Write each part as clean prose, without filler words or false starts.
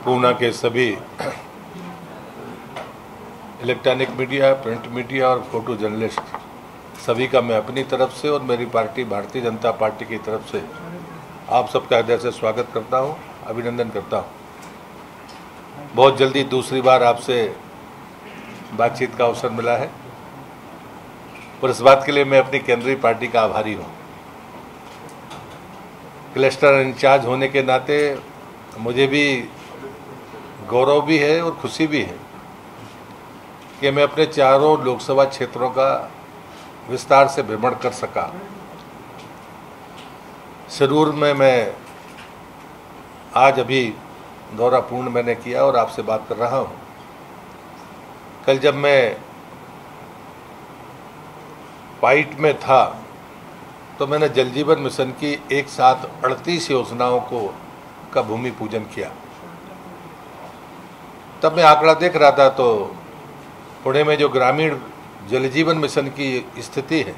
पूना के सभी electronic media, print media और फोटो जर्नलिस्ट सभी का मैं अपनी तरफ से और मेरी पार्टी भारतीय जनता पार्टी की तरफ से आप सबका हृदय से स्वागत करता हूं, अभिनंदन करता हूं। बहुत जल्दी दूसरी बार आपसे बातचीत का अवसर मिला है और इस बात के लिए मैं अपनी केंद्रीय पार्टी का आभारी हूं। क्लस्टर इंचार्ज होने के नाते मुझे भी गौरव भी है और खुशी भी है कि मैं अपने चारों लोकसभा क्षेत्रों का विस्तार से भ्रमण कर सका। सिरूर में मैं आज अभी दौरा पूर्ण मैंने किया और आपसे बात कर रहा हूं। कल जब मैं पाइट में था तो मैंने जल जीवन मिशन की एक साथ 38 योजनाओं का भूमि पूजन किया। तब मैं आंकड़ा देख रहा था तो पुणे में जो ग्रामीण जल जीवन मिशन की स्थिति है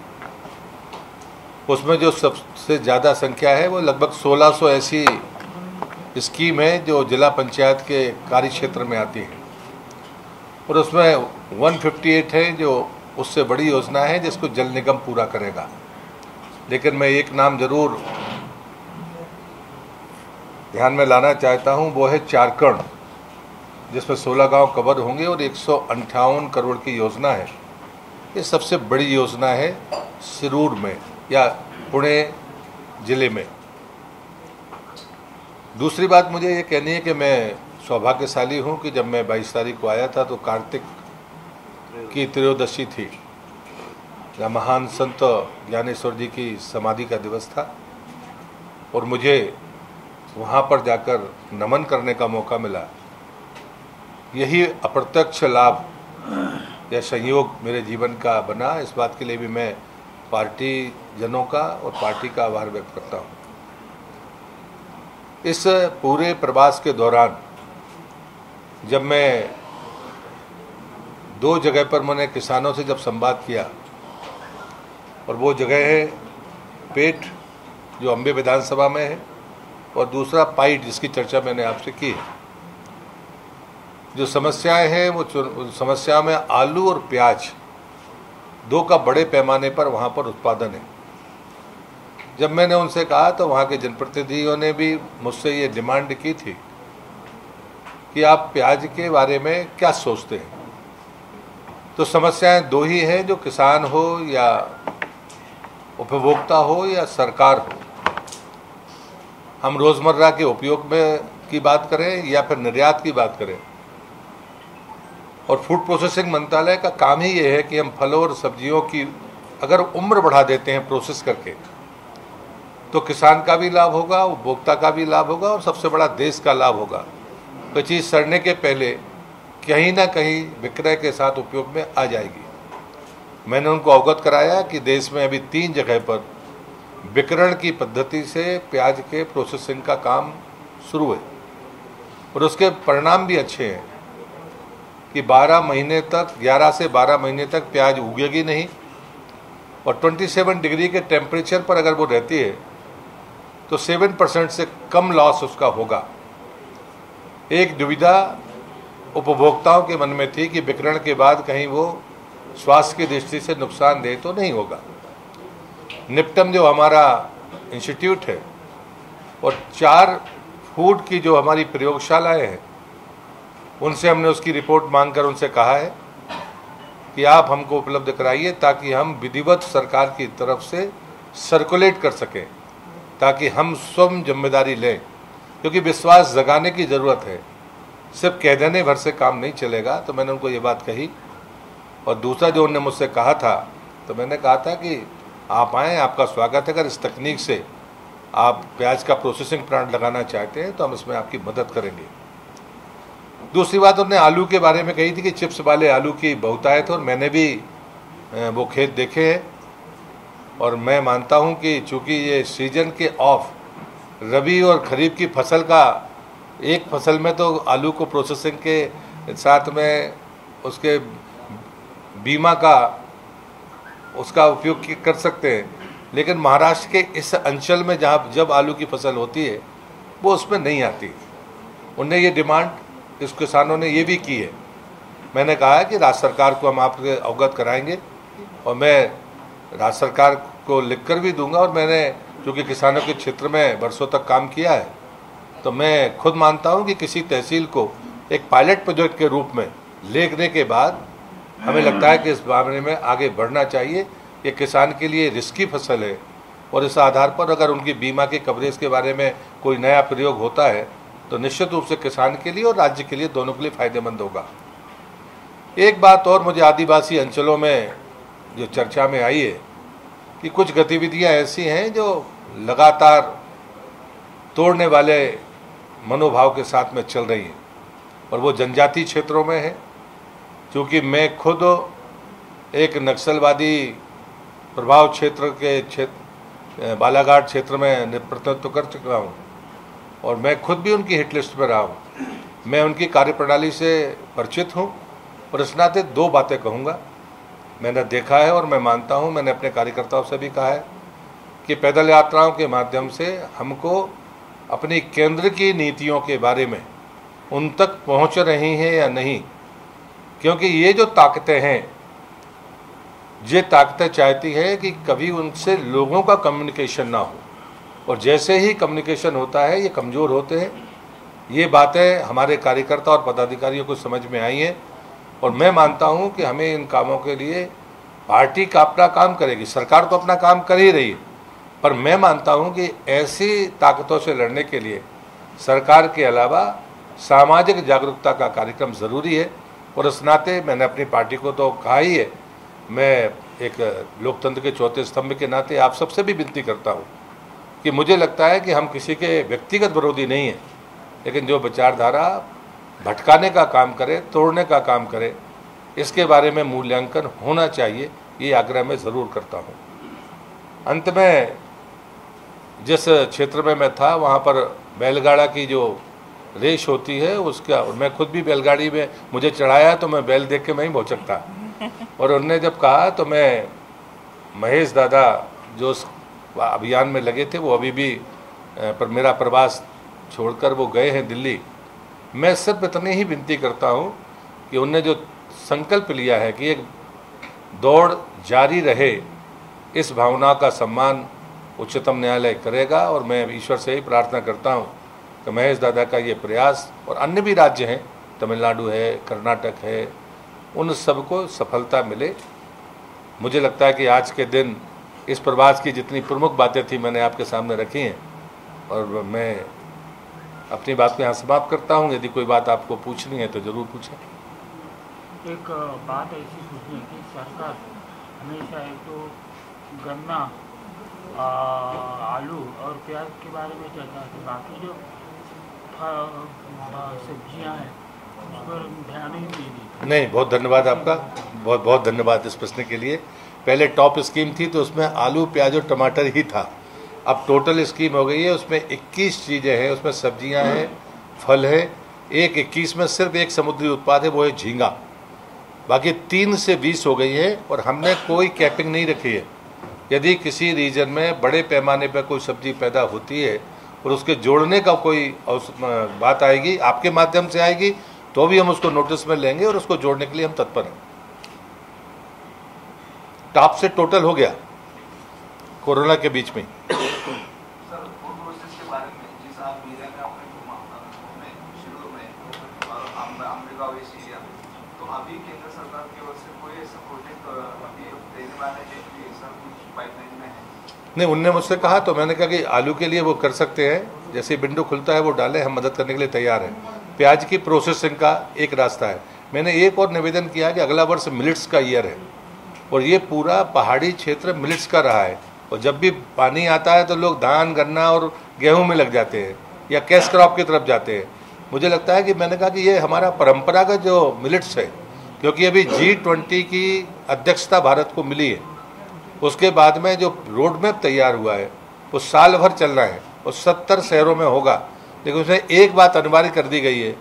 उसमें जो सबसे ज़्यादा संख्या है वो लगभग 1600 ऐसी स्कीम है जो जिला पंचायत के कार्य क्षेत्र में आती हैं और उसमें 158 है जो उससे बड़ी योजना है जिसको जल निगम पूरा करेगा। लेकिन मैं एक नाम जरूर ध्यान में लाना चाहता हूं, वो है झारखंड, जिसमें 16 गांव कवर होंगे और 158 करोड़ की योजना है। ये सबसे बड़ी योजना है सिरूर में या पुणे जिले में। दूसरी बात मुझे ये कहनी है कि मैं सौभाग्यशाली हूं कि जब मैं 22 तारीख को आया था तो कार्तिक की त्रयोदशी थी या महान संत ज्ञानेश्वर जी की समाधि का दिवस था और मुझे वहाँ पर जाकर नमन करने का मौका मिला। यही अप्रत्यक्ष लाभ या संयोग मेरे जीवन का बना। इस बात के लिए भी मैं पार्टी जनों का और पार्टी का आभार व्यक्त करता हूँ। इस पूरे प्रवास के दौरान जब मैं 2 जगह पर मैंने किसानों से जब संवाद किया और वो जगह है पेट जो अम्बे विधानसभा में है और दूसरा पाइट जिसकी चर्चा मैंने आपसे की है। जो समस्याएं हैं वो समस्या में आलू और प्याज 2 का बड़े पैमाने पर वहाँ पर उत्पादन है। जब मैंने उनसे कहा तो वहाँ के जनप्रतिनिधियों ने भी मुझसे ये डिमांड की थी कि आप प्याज के बारे में क्या सोचते हैं। तो समस्याएं 2 ही हैं, जो किसान हो या उपभोक्ता हो या सरकार हो। हम रोज़मर्रा के उपयोग में की बात करें या फिर निर्यात की बात करें, और फूड प्रोसेसिंग मंत्रालय का काम ही ये है कि हम फलों और सब्जियों की अगर उम्र बढ़ा देते हैं प्रोसेस करके तो किसान का भी लाभ होगा, उपभोक्ता का भी लाभ होगा और सबसे बड़ा देश का लाभ होगा। कोई चीज़ सड़ने के पहले कहीं ना कहीं विक्रय के साथ उपयोग में आ जाएगी। मैंने उनको अवगत कराया कि देश में अभी 3 जगह पर विकिरण की पद्धति से प्याज के प्रोसेसिंग का काम शुरू है और उसके परिणाम भी अच्छे हैं कि 12 महीने तक 11 से 12 महीने तक प्याज उगेगी नहीं और 27 डिग्री के टेम्परेचर पर अगर वो रहती है तो 7% से कम लॉस उसका होगा। एक दुविधा उपभोक्ताओं के मन में थी कि विकिरण के बाद कहीं वो स्वास्थ्य की दृष्टि से नुकसानदेह तो नहीं होगा। निप्टम जो हमारा इंस्टीट्यूट है और 4 फूड की जो हमारी प्रयोगशालाएं हैं उनसे हमने उसकी रिपोर्ट मांगकर उनसे कहा है कि आप हमको उपलब्ध कराइए ताकि हम विधिवत सरकार की तरफ से सर्कुलेट कर सकें, ताकि हम स्वयं जिम्मेदारी लें, क्योंकि विश्वास जगाने की ज़रूरत है। सिर्फ कह देने भर से काम नहीं चलेगा। तो मैंने उनको ये बात कही। और दूसरा जो उन्होंने मुझसे कहा था तो मैंने कहा था कि आप आएँ, आपका स्वागत है। अगर इस तकनीक से आप प्याज का प्रोसेसिंग प्लांट लगाना चाहते हैं तो हम इसमें आपकी मदद करेंगे। दूसरी बात उन्होंने आलू के बारे में कही थी कि चिप्स वाले आलू की बहुतायत, और मैंने भी वो खेत देखे हैं और मैं मानता हूं कि चूंकि ये सीजन के ऑफ रबी और खरीफ की फसल का एक फसल में तो आलू को प्रोसेसिंग के साथ में उसके बीमा का उसका उपयोग कर सकते हैं, लेकिन महाराष्ट्र के इस अंचल में जहाँ जब आलू की फसल होती है वो उसमें नहीं आती। उनने ये डिमांड इस किसानों ने ये भी की है। मैंने कहा है कि राज्य सरकार को हम आपसे अवगत कराएंगे और मैं राज्य सरकार को लिखकर भी दूंगा। और मैंने चूँकि किसानों के क्षेत्र में बरसों तक काम किया है, तो मैं खुद मानता हूं कि किसी तहसील को एक पायलट प्रोजेक्ट के रूप में लेने के बाद हमें लगता है कि इस मामले में आगे बढ़ना चाहिए। ये किसान के लिए रिस्की फसल है और इस आधार पर अगर उनकी बीमा के कवरेज के बारे में कोई नया प्रयोग होता है तो निश्चित रूप से किसान के लिए और राज्य के लिए, दोनों के लिए फायदेमंद होगा। एक बात और मुझे आदिवासी अंचलों में जो चर्चा में आई है कि कुछ गतिविधियां ऐसी हैं जो लगातार तोड़ने वाले मनोभाव के साथ में चल रही हैं और वो जनजातीय क्षेत्रों में है। क्योंकि मैं खुद एक नक्सलवादी प्रभाव क्षेत्र बालाघाट क्षेत्र में प्रतिनिधित्व कर चुका हूँ और मैं खुद भी उनकी हिट लिस्ट में रहा हूँ। मैं उनकी कार्यप्रणाली से परिचित हूँ और इस नाते दो बातें कहूँगा। मैंने देखा है और मैं मानता हूँ, मैंने अपने कार्यकर्ताओं से भी कहा है कि पैदल यात्राओं के माध्यम से हमको अपनी केंद्र की नीतियों के बारे में उन तक पहुँच रही हैं या नहीं, क्योंकि ये जो ताकतें हैं, ये ताकतें चाहती है कि कभी उनसे लोगों का कम्युनिकेशन ना हो और जैसे ही कम्युनिकेशन होता है ये कमज़ोर होते हैं। ये बातें हमारे कार्यकर्ता और पदाधिकारियों को समझ में आई हैं और मैं मानता हूं कि हमें इन कामों के लिए पार्टी का अपना काम करेगी, सरकार तो अपना काम कर ही रही है, पर मैं मानता हूं कि ऐसी ताकतों से लड़ने के लिए सरकार के अलावा सामाजिक जागरूकता का कार्यक्रम ज़रूरी है। और इस नाते मैंने अपनी पार्टी को तो कहा ही है, मैं एक लोकतंत्र के चौथे स्तंभ के नाते आप सबसे भी विनती करता हूं कि मुझे लगता है कि हम किसी के व्यक्तिगत विरोधी नहीं हैं, लेकिन जो विचारधारा भटकाने का काम करे, तोड़ने का काम करे, इसके बारे में मूल्यांकन होना चाहिए, ये आग्रह मैं ज़रूर करता हूँ। अंत में जिस क्षेत्र में मैं था वहाँ पर बैलगाड़ा की जो रेस होती है उसका, मैं खुद भी बैलगाड़ी में मुझे चढ़ाया तो मैं बैल देख के मैं ही भौचकता। और उन्होंने जब कहा तो मैं महेश दादा जो उस अभियान में लगे थे वो अभी भी पर मेरा प्रवास छोड़कर वो गए हैं दिल्ली। मैं सिर्फ इतनी ही विनती करता हूँ कि उनने जो संकल्प लिया है कि एक दौड़ जारी रहे, इस भावना का सम्मान उच्चतम न्यायालय करेगा। और मैं ईश्वर से ही प्रार्थना करता हूँ कि महेश दादा का ये प्रयास और अन्य भी राज्य हैं, तमिलनाडु है, कर्नाटक है, उन सबको सफलता मिले। मुझे लगता है कि आज के दिन इस प्रवास की जितनी प्रमुख बातें थी मैंने आपके सामने रखी हैं और मैं अपनी बात को यहाँ समाप्त करता हूँ। यदि कोई बात आपको पूछनी है तो ज़रूर पूछें। एक बात ऐसी पूछनी है कि सरकार हमेशा एक तो गन्ना, आलू और प्याज के बारे में चर्चा है, बाकी जो सब्जियां हैं उस पर ध्यान ही नहीं दी। नहीं, बहुत धन्यवाद आपका, बहुत बहुत धन्यवाद इस प्रश्न के लिए। पहले टॉप स्कीम थी तो उसमें आलू, प्याज और टमाटर ही था। अब टोटल स्कीम हो गई है, उसमें 21 चीज़ें हैं, उसमें सब्जियां हैं, फल है। 21 में सिर्फ एक समुद्री उत्पाद है, वो है झींगा। बाकी 3 से 20 हो गई है और हमने कोई कैपिंग नहीं रखी है। यदि किसी रीजन में बड़े पैमाने पर कोई सब्जी पैदा होती है और उसके जोड़ने का कोई बात आएगी, आपके माध्यम से आएगी, तो भी हम उसको नोटिस में लेंगे और उसको जोड़ने के लिए हम तत्पर हैं। टॉप से टोटल हो गया कोरोना के बीच में। नहीं, उनने मुझसे कहा तो मैंने कहा कि आलू के लिए वो कर सकते हैं, जैसे विंडो खुलता है वो डालें, हम मदद करने के लिए तैयार हैं। प्याज की प्रोसेसिंग का एक रास्ता है। मैंने एक और निवेदन किया कि अगला वर्ष मिलेट्स का ईयर है और ये पूरा पहाड़ी क्षेत्र मिलेट्स का रहा है और जब भी पानी आता है तो लोग धान, गन्ना और गेहूं में लग जाते हैं या कैश क्रॉप की तरफ जाते हैं। मुझे लगता है कि मैंने कहा कि ये हमारा परंपरागत जो मिलेट्स है, क्योंकि अभी G20 की अध्यक्षता भारत को मिली है, उसके बाद में जो रोड मैप तैयार हुआ है वो साल भर चलना है और 70 शहरों में होगा। लेकिन उसमें एक बात अनिवार्य कर दी गई है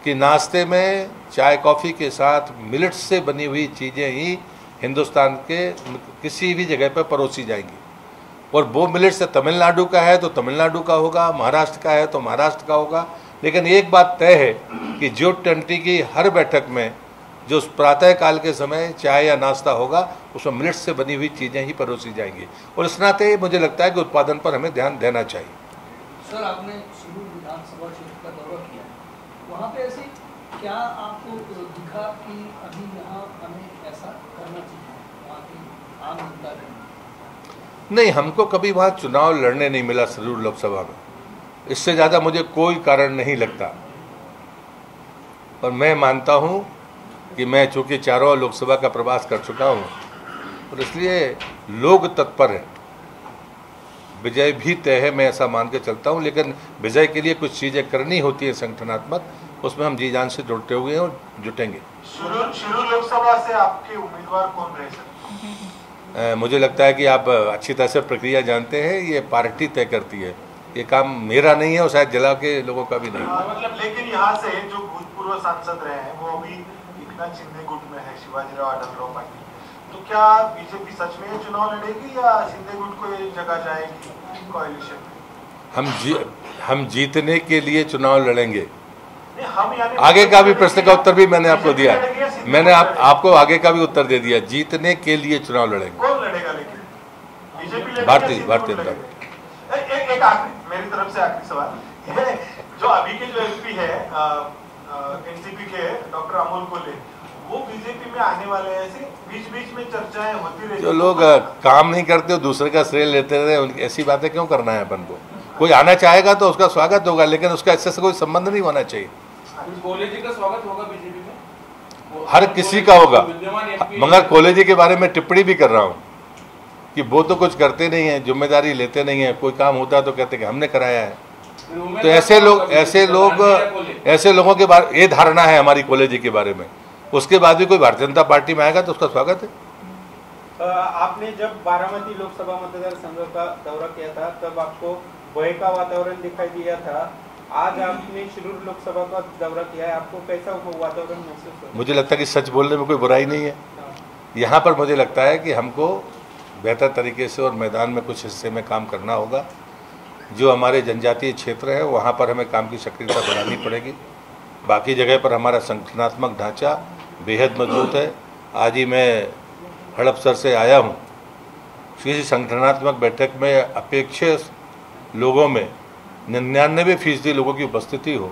कि नाश्ते में चाय कॉफ़ी के साथ मिलेट्स से बनी हुई चीज़ें ही हिंदुस्तान के किसी भी जगह पर परोसी जाएंगी। और वो मिलेट्स तमिलनाडु का है तो तमिलनाडु का होगा, महाराष्ट्र का है तो महाराष्ट्र का होगा, लेकिन एक बात तय है कि G20 की हर बैठक में जो प्रातः काल के समय चाय या नाश्ता होगा उसमें मिलेट से बनी हुई चीज़ें ही परोसी जाएंगी, और इस नाते मुझे लगता है कि उत्पादन पर हमें ध्यान देना चाहिए। सर, आपने शिरूर विधानसभा क्षेत्र का दौरा किया, वहाँ पे ऐसे क्या आपको दिखा कि अभी यहाँ हमें ऐसा करना चाहिए वहाँ की आम जनता के? नहीं, हमको कभी वहाँ चुनाव लड़ने नहीं मिला शिरूर लोकसभा में, इससे ज़्यादा मुझे कोई कारण नहीं लगता। और मैं मानता हूँ कि मैं चूँकि चारों लोकसभा का प्रवास कर चुका हूँ और इसलिए लोग तत्पर हैं, विजय भी तय है, मैं ऐसा मान के चलता हूँ। लेकिन विजय के लिए कुछ चीज़ें करनी होती है संगठनात्मक, उसमें हम जी जान से जुड़ते हुए हैं और जुटेंगे। शिरूर लोकसभा से आपके उम्मीदवार कौन रहे सर? मुझे लगता है कि आप अच्छी तरह से प्रक्रिया जानते हैं, ये पार्टी तय करती है, ये काम मेरा नहीं है और शायद जिला के लोगों का भी नहीं। मतलब लेकिन यहाँ से जो भूतपूर्व सांसद रहे हैं वो अभी एकनाथ शिंदे गुट में है, शिवाजीराव आढळराव पाटिल, तो क्या बीजेपी सच में चुनाव लड़ेगी या शिंदे गुट को ये जगह जाएगी कोalition में? हम जीतने के लिए चुनाव लड़ेंगे। हम यानी आगे का भी प्रश्न का उत्तर भी मैंने आपको दिया, मैंने आपको आगे का भी उत्तर दे दिया, जीतने के लिए चुनाव लड़ेंगे। कौन लड़ेगा? लेकिन बीजेपी भारतीय जनता पार्टी। एक आखिरी मेरी तरफ से आखिरी सवाल, ये जो अभी के जो एमपी है एनसीपी के डॉक्टर अमोल कोल्हे, वो बीजेपी में आने वाले हैं, ऐसे बीच बीच में चर्चाएं होती रहती। जो लोग काम नहीं करते हो दूसरे का श्रेय लेते रहे, ऐसी बातें क्यों करना है अपन को? कोई आना चाहेगा तो उसका स्वागत होगा, लेकिन उसका इससे कोई संबंध नहीं होना चाहिए। कोल्हे जी का स्वागत होगा बीजेपी में, हर किसी का होगा, मगर कोल्हे जी के बारे में टिप्पणी भी कर रहा हूँ कि वो तो कुछ करते नहीं है, जिम्मेदारी लेते नहीं है, कोई काम होता है तो कहते कि हमने कराया है। तो ऐसे लोगों के बारे ये धारणा है हमारी कोल्हे जी के बारे में। उसके बाद भी कोई भारतीय जनता पार्टी में आएगा तो उसका स्वागत है। आपने जब बारामती लोकसभा मतदार संघ का दौरा किया था तब आपको भय का वातावरण दिखाई दिया था, आज आपने शिरूर लोकसभा का दौरा किया है, आपको कैसा वातावरण महसूस होता है? मुझे लगता है कि सच बोलने में कोई बुराई नहीं है। यहाँ पर मुझे लगता है कि हमको बेहतर तरीके से और मैदान में कुछ हिस्से में काम करना होगा। जो हमारे जनजातीय क्षेत्र है वहाँ पर हमें काम की सक्रियता बढ़ानी पड़ेगी। बाकी जगह पर हमारा संगठनात्मक ढांचा बेहद मजबूत है। आज ही मैं हड़पसर से आया हूँ, किसी संगठनात्मक बैठक में अपेक्षित लोगों में 99% लोगों की उपस्थिति हो।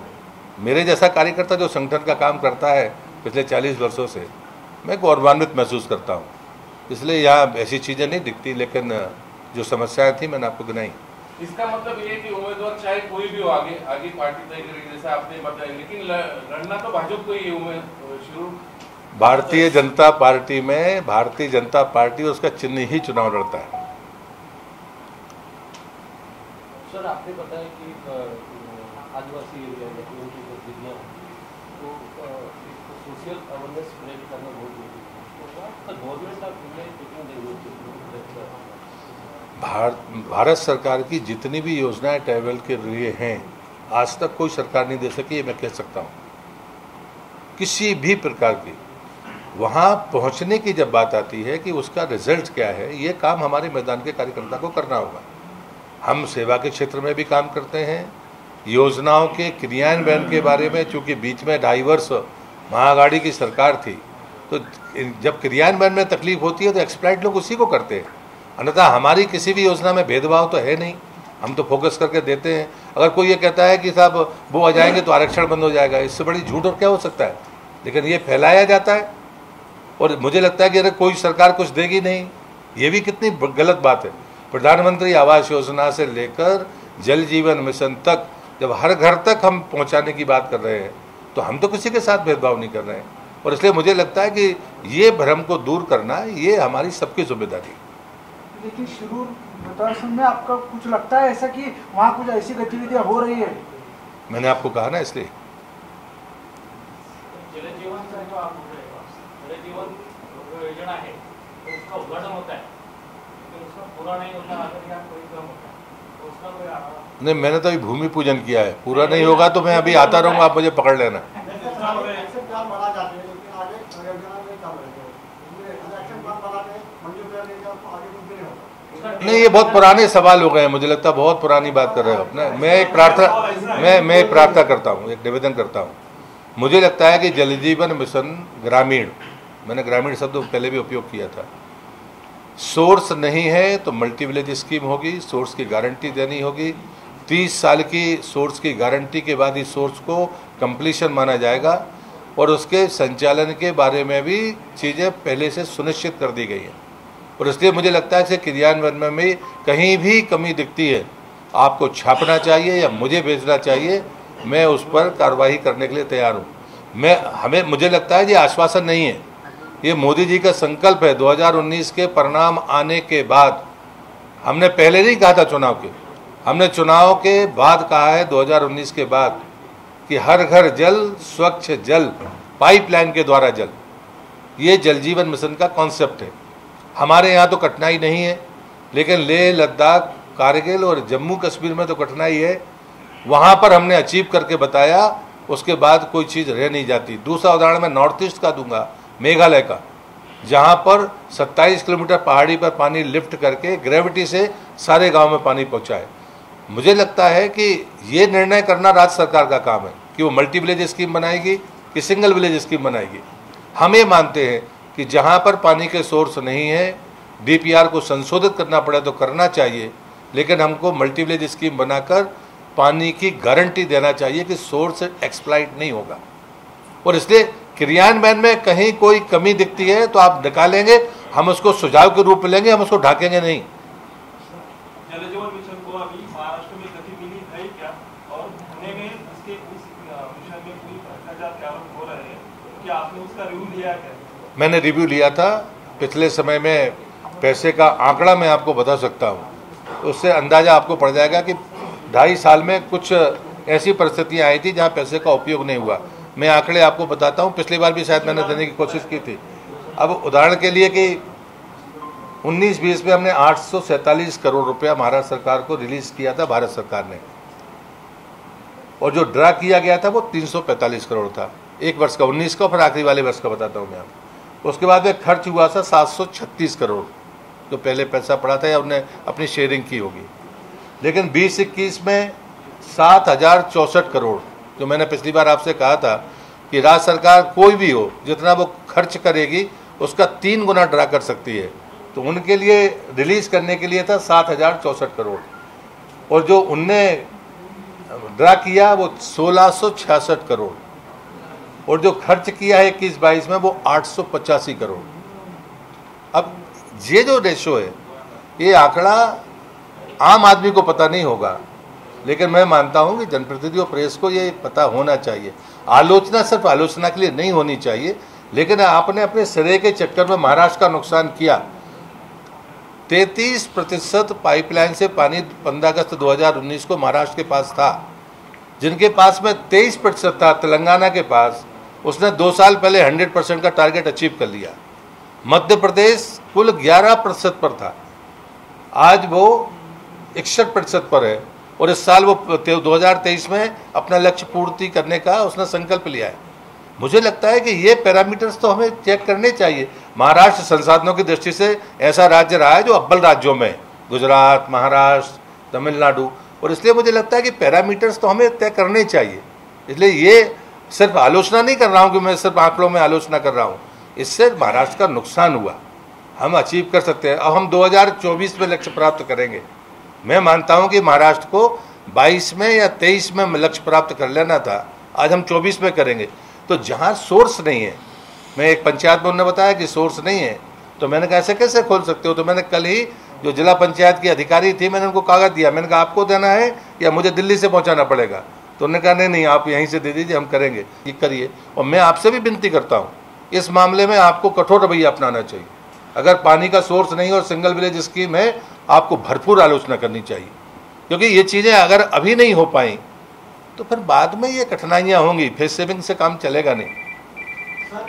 मेरे जैसा कार्यकर्ता जो संगठन का काम करता है पिछले 40 वर्षों से, मैं गौरवान्वित महसूस करता हूँ। इसलिए यहाँ ऐसी चीज़ें नहीं दिखती, लेकिन जो समस्याएं थी मैंने आपको गिनाई। इसका मतलब ये कि उम्मीदवार चाहे कोई भी हो आगे पार्टी तय करेगी जैसा आपने बताया, लेकिन लड़ना तो भाजपा को ही शुरू भारतीय जनता पार्टी में भारतीय जनता पार्टी उसका चिन्ह ही चुनाव लड़ता है। सर, आपने बताया कि आदिवासी एरिया में उनकी गतिविधियाँ तो सोशल अवेयरनेस स्प्रेड करना बहुत जरूरी है, तो गवर्नमेंट ऑफ इंडिया कितनी जरूरत है? भारत सरकार की जितनी भी योजनाएं ट्रैवल के लिए हैं, आज तक कोई सरकार नहीं दे सकी, ये मैं कह सकता हूँ, किसी भी प्रकार की। वहाँ पहुँचने की जब बात आती है कि उसका रिजल्ट क्या है, ये काम हमारे मैदान के कार्यकर्ता को करना होगा। हम सेवा के क्षेत्र में भी काम करते हैं। योजनाओं के क्रियान्वयन के बारे में, चूँकि बीच में 2.5 वर्ष महाआघाड़ी की सरकार थी, तो जब क्रियान्वयन में तकलीफ होती है तो एक्सप्लॉइट लोग उसी को करते हैं। अन्यथा हमारी किसी भी योजना में भेदभाव तो है नहीं, हम तो फोकस करके देते हैं। अगर कोई ये कहता है कि साहब वो आ जाएंगे तो आरक्षण बंद हो जाएगा, इससे बड़ी झूठ और क्या हो सकता है? लेकिन ये फैलाया जाता है और मुझे लगता है कि अगर कोई सरकार कुछ देगी नहीं, ये भी कितनी गलत बात है। प्रधानमंत्री आवास योजना से लेकर जल जीवन मिशन तक जब हर घर तक हम पहुंचाने की बात कर रहे हैं तो हम तो किसी के साथ भेदभाव नहीं कर रहे हैं। और इसलिए मुझे लगता है कि ये भ्रम को दूर करना ये हमारी सबकी जिम्मेदारी है। लेकिन शिरूर मतदार में आपका कुछ लगता है ऐसा कि वहाँ कुछ ऐसी गतिविधियाँ हो रही है? मैंने आपको कहा ना, इसलिए जल जीवन योजना है तो उसका उद्घाटन होता है, लेकिन उसका पूरा नहीं होता अगर यहाँ कोई काम होता है तो उसका कोई नहीं, मैंने तो अभी भूमि पूजन किया है, पूरा नहीं होगा तो मैं अभी आता रहूँगा, आप मुझे पकड़ लेना। नहीं, ये बहुत पुराने सवाल हो गए हैं, मुझे लगता है बहुत पुरानी बात कर रहे हो अपने। मैं एक प्रार्थना करता हूँ, एक निवेदन करता हूँ। मुझे लगता है कि जल जीवन मिशन ग्रामीण, मैंने ग्रामीण शब्द पहले भी उपयोग किया था, सोर्स नहीं है तो मल्टी विलेज स्कीम होगी, सोर्स की गारंटी देनी होगी। 30 साल की सोर्स की गारंटी के बाद ही सोर्स को कंप्लीशन माना जाएगा और उसके संचालन के बारे में भी चीज़ें पहले से सुनिश्चित कर दी गई हैं। और इसलिए मुझे लगता है कि क्रियान्वयन में कहीं भी कमी दिखती है, आपको छापना चाहिए या मुझे भेजना चाहिए, मैं उस पर कार्रवाई करने के लिए तैयार हूँ। मुझे लगता है ये आश्वासन नहीं है, ये मोदी जी का संकल्प है। 2019 के परिणाम आने के बाद, हमने पहले नहीं कहा था चुनाव के, हमने चुनाव के बाद कहा है 2019 के बाद कि हर घर जल, स्वच्छ जल, पाइपलाइन के द्वारा जल, ये जल जीवन मिशन का कॉन्सेप्ट है। हमारे यहाँ तो कठिनाई नहीं है, लेकिन लेह लद्दाख, कारगिल और जम्मू कश्मीर में तो कठिनाई है। वहाँ पर हमने अचीव करके बताया, उसके बाद कोई चीज़ रह नहीं जाती। दूसरा उदाहरण मैं नॉर्थ ईस्ट का दूंगा, मेघालय का, जहाँ पर 27 किलोमीटर पहाड़ी पर पानी लिफ्ट करके ग्रेविटी से सारे गांव में पानी पहुँचाए। मुझे लगता है कि ये निर्णय करना राज्य सरकार का काम है कि वो मल्टी विलेज स्कीम बनाएगी कि सिंगल विलेज स्कीम बनाएगी। हम ये मानते हैं कि जहाँ पर पानी के सोर्स नहीं है, डीपीआर को संशोधित करना पड़े तो करना चाहिए, लेकिन हमको मल्टी विलेज स्कीम बनाकर पानी की गारंटी देना चाहिए कि सोर्स एक्सप्लॉइट नहीं होगा। और इसलिए क्रियान्वयन में कहीं कोई कमी दिखती है तो आप निकालेंगे, हम उसको सुझाव के रूप में लेंगे, हम उसको ढाकेंगे नहीं। जल जीवन मिशन को अभी महाराष्ट्र में गति मिली है क्या, और पुणे में इसके इस मिशन में कोई भ्रष्टाचार के आरोप हो रहे हैं, क्या आपने उसका रिव्यू लिया क्या? मैंने रिव्यू लिया था पिछले समय में। पैसे का आंकड़ा मैं आपको बता सकता हूँ, उससे अंदाजा आपको पड़ जाएगा कि 2.5 साल में कुछ ऐसी परिस्थितियाँ आई थी जहाँ पैसे का उपयोग नहीं हुआ। मैं आंकड़े आपको बताता हूँ, पिछली बार भी शायद मैंने देने की कोशिश की थी। अब उदाहरण के लिए कि 19-20 में हमने 847 करोड़ रुपया महाराष्ट्र सरकार को रिलीज किया था भारत सरकार ने, और जो ड्रा किया गया था वो 345 करोड़ था एक वर्ष का, 19 का। फिर आखिरी वाले वर्ष का बताता हूँ मैं आपको। उसके बाद में खर्च हुआ था 736 करोड़, जो पहले पैसा पड़ा था या उन्हें अपनी शेयरिंग की होगी। लेकिन 20-21 में 7,064 करोड़, जो मैंने पिछली बार आपसे कहा था कि राज्य सरकार कोई भी हो जितना वो खर्च करेगी उसका 3 गुना ड्रा कर सकती है, तो उनके लिए रिलीज करने के लिए था 7,064 करोड़, और जो उनने ड्रा किया वो 1,666 करोड़, और जो खर्च किया है 21-22 में वो 885 करोड़। अब ये जो रेशो है, ये आंकड़ा आम आदमी को पता नहीं होगा, लेकिन मैं मानता हूं कि जनप्रतिनिधि और प्रेस को ये पता होना चाहिए। आलोचना सिर्फ आलोचना के लिए नहीं होनी चाहिए, लेकिन आपने अपने सिरे के चक्कर में महाराष्ट्र का नुकसान किया। 33% पाइपलाइन से पानी 15 अगस्त 2019 को महाराष्ट्र के पास था, जिनके पास में 23% था तेलंगाना के पास, उसने 2 साल पहले 100% का टारगेट अचीव कर लिया। मध्य प्रदेश कुल 11% पर था, आज वो 61% पर है, और इस साल वो 2023 में अपना लक्ष्य पूर्ति करने का उसने संकल्प लिया है। मुझे लगता है कि ये पैरामीटर्स तो हमें चेक करने चाहिए। महाराष्ट्र संसाधनों की दृष्टि से ऐसा राज्य रहा है जो अव्वल राज्यों में, गुजरात, महाराष्ट्र, तमिलनाडु, और इसलिए मुझे लगता है कि पैरामीटर्स तो हमें तय करने चाहिए। इसलिए ये सिर्फ आलोचना नहीं कर रहा हूँ कि मैं सिर्फ आंकड़ों में आलोचना कर रहा हूँ, इससे महाराष्ट्र का नुकसान हुआ। हम अचीव कर सकते हैं। अब हम 2024 में लक्ष्य प्राप्त करेंगे। मैं मानता हूं कि महाराष्ट्र को 22 में या 23 में लक्ष्य प्राप्त कर लेना था, आज हम 24 में करेंगे। तो जहां सोर्स नहीं है, मैं एक पंचायत में उन्होंने बताया कि सोर्स नहीं है, तो मैंने कहा ऐसे कैसे खोल सकते हो? तो मैंने कल ही जो जिला पंचायत की अधिकारी थी, मैंने उनको कागज दिया, मैंने कहा आपको देना है या मुझे दिल्ली से पहुँचाना पड़ेगा? तो उन्होंने कहा नहीं आप यहीं से दे दीजिए, हम करेंगे, ये करिए। और मैं आपसे भी विनती करता हूँ, इस मामले में आपको कठोर रवैया अपनाना चाहिए। अगर पानी का सोर्स नहीं और सिंगल विलेज स्कीम है, आपको भरपूर आलोचना करनी चाहिए, क्योंकि ये चीज़ें अगर अभी नहीं हो पाई तो फिर बाद में ये कठिनाइयाँ होंगी, फेस सेविंग से काम चलेगा नहीं। सर,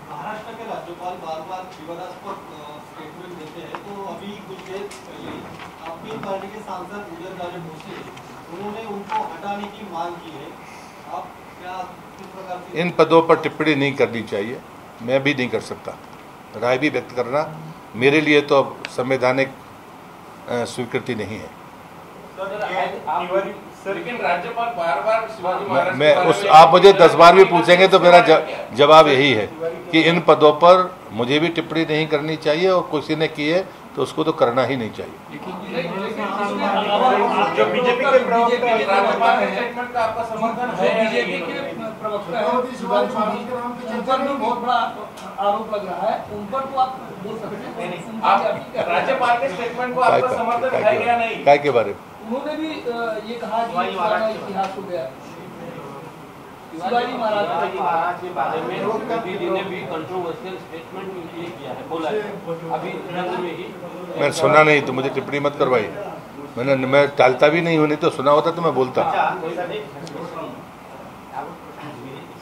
महाराष्ट्र के राज्यपाल बार-बार विवादास्पद स्टेटमेंट देते हैं, तो अभी कुछ देर पहले आपकी पार्टी के सांसद उदयनराजे भोसले, उन्होंने उनको हटाने की मांग की है। आप क्या किस प्रकार से इन पदों पर टिप्पणी नहीं करनी चाहिए, मैं भी नहीं कर सकता। राय भी व्यक्त करना मेरे लिए तो संवैधानिक स्वीकृति नहीं है। लेकिन राज्यपाल बार-बार शिवाजी महाराज मैं उस आप मुझे 10 बार भी पूछेंगे तो मेरा जवाब यही है कि इन पदों पर मुझे भी टिप्पणी नहीं करनी चाहिए और किसी ने की है तो उसको तो करना ही नहीं चाहिए। जो बीजेपी के प्रवक्ता राज्यपाल के स्टेटमेंट का आपका समर्थन है? बीजेपी के प्रवक्ता है उन पर भी बहुत बड़ा आरोप लग रहा है, उन पर तो आप बोल सकते हैं। आप राज्यपाल के स्टेटमेंट को आपका समर्थन है या नहीं? काय के बारे में उन्होंने भी ये कहा कि पुराना इतिहास हो गया। शिवाजी महाराज के बारे में मोदी जी ने भी कंट्रोवर्शियल स्टेटमेंट ये किया है, बोला है अभी रंग में ही। मैंने सुना नहीं तो मुझे टिप्पणी मत करवाई। मैं टालता भी नहीं हूँ, नहीं तो सुना होता तो मैं बोलता।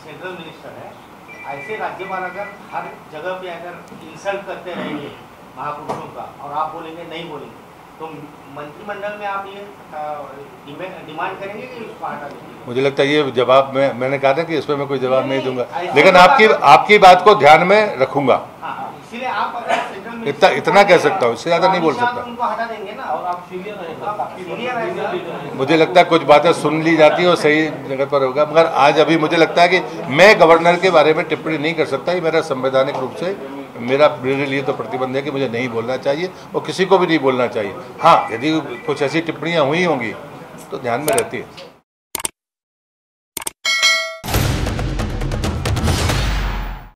सेंट्रल मिनिस्टर है, ऐसे राज्यपाल अगर हर जगह पे अगर इंसल्ट करते रहेंगे महापुरुषों का और आप बोलेंगे नहीं बोलेंगे तो मंत्रिमंडल में आप ये डिमांड करेंगे कि उसको हटा देंगे? मुझे लगता है ये जवाब मैंने कहा था कि इसमें मैं कोई जवाब नहीं दूंगा, लेकिन आपकी बात को ध्यान में रखूंगा। इसीलिए आप अगर इतना कह सकता हूँ, इससे ज्यादा नहीं बोल सकता। उनको हटा देंगे ना और आप सीनियर मुझे लगता है कुछ बातें सुन ली जाती है और सही जगह पर होगा, मगर आज अभी मुझे लगता है कि मैं गवर्नर के बारे में टिप्पणी नहीं कर सकता। ये मेरा संवैधानिक रूप से मेरे लिए तो प्रतिबंध है कि मुझे नहीं बोलना चाहिए और किसी को भी नहीं बोलना चाहिए। हाँ, यदि कुछ ऐसी टिप्पणियां हुई होंगी तो ध्यान में रहती है।